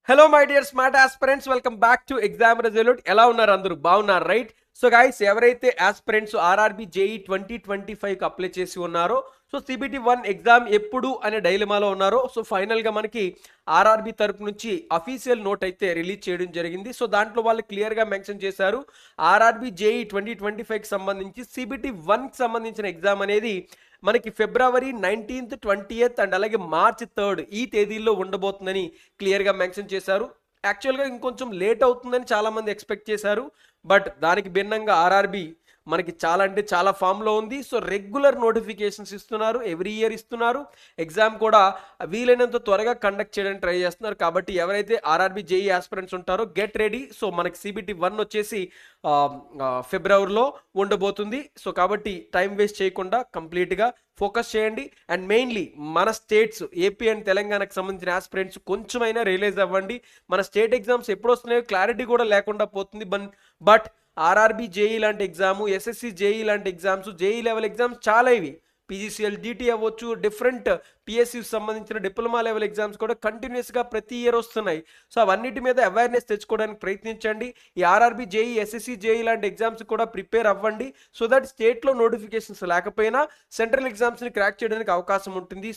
Hello my dear smart aspirants, welcome back to exam result. ఎలా ఉన్నారు? అందరూ బాగున్నారు, రైట్? సో గైస్, ఎవరైతే ఆస్పిరెంట్స్ ఆర్ఆర్బి జేఈ 2025కి అప్లై చేసి ఉన్నారో, సో సిబిటి 1 ఎగ్జామ్ ఎప్పుడు అనే డైలమాలో ఉన్నారో, సో ఫైనల్గా మనకి ఆర్ఆర్బి తరపు నుంచి అఫీషియల్ నోట్ అయితే రిలీజ్ చేయడం జరిగింది. సో దాంట్లో వాళ్ళు క్లియర్గా మెన్షన్ చేశారు, ఆర్ఆర్బి జేఈ 2025కి సంబంధించి సిబిటి 1కి సంబంధించిన ఎగ్జామ్ అనేది మనకి ఫిబ్రవరి 19th 20th అండ్ అలాగే మార్చ్ 3rd ఈ తేదీల్లో ఉండబోతుందని క్లియర్గా మెన్షన్ చేశారు. యాక్చువల్గా ఇంకొంచెం లేట్ అవుతుందని చాలామంది ఎక్స్పెక్ట్ చేశారు. బట్ దానికి భిన్నంగా ఆర్ఆర్బి మనకి చాలా అంటే చాలా ఫామ్లో ఉంది. సో రెగ్యులర్ నోటిఫికేషన్స్ ఇస్తున్నారు, ఎవ్రీ ఇయర్ ఇస్తున్నారు. ఎగ్జామ్ కూడా వీలైనంత త్వరగా కండక్ట్ చేయడానికి ట్రై చేస్తున్నారు. కాబట్టి ఎవరైతే ఆర్ఆర్బి జేఈ ఆస్పిరెంట్స్ ఉంటారో గెట్ రెడీ. సో మనకి సిబిటి 1 వచ్చేసి ఫిబ్రవరిలో ఉండబోతుంది. సో కాబట్టి టైం వేస్ట్ చేయకుండా కంప్లీట్గా ఫోకస్ చేయండి. అండ్ మెయిన్లీ మన స్టేట్స్ ఏపీ అండ్ తెలంగాణకు సంబంధించిన ఆస్పిరెంట్స్ కొంచెమైనా రియలైజ్ అవ్వండి. మన స్టేట్ ఎగ్జామ్స్ ఎప్పుడు వస్తున్నాయో క్లారిటీ కూడా లేకుండా పోతుంది. బట్ ఆర్ఆర్బి జేఈ లాంటి ఎగ్జాము, ఎస్ఎస్సి జేఈ లాంటి ఎగ్జామ్స్, జేఈ లెవెల్ ఎగ్జామ్స్ చాలా ఇవి. పీజీసీఎల్ డిటి అవ్వచ్చు, డిఫరెంట్ పిఎస్సికి సంబంధించిన డిప్లొమా లెవెల్ ఎగ్జామ్స్ కూడా కంటిన్యూస్గా ప్రతి ఇయర్ వస్తున్నాయి. సో అవన్నిటి మీద అవేర్నెస్ తెచ్చుకోవడానికి ప్రయత్నించండి. ఈ ఆర్ఆర్బి జేఈ, ఎస్ఎస్సి జేఈ లాంటి ఎగ్జామ్స్ కూడా ప్రిపేర్ అవ్వండి. సో దట్ స్టేట్లో నోటిఫికేషన్స్ లేకపోయినా సెంట్రల్ ఎగ్జామ్స్ని క్రాక్ చేయడానికి అవకాశం ఉంటుంది.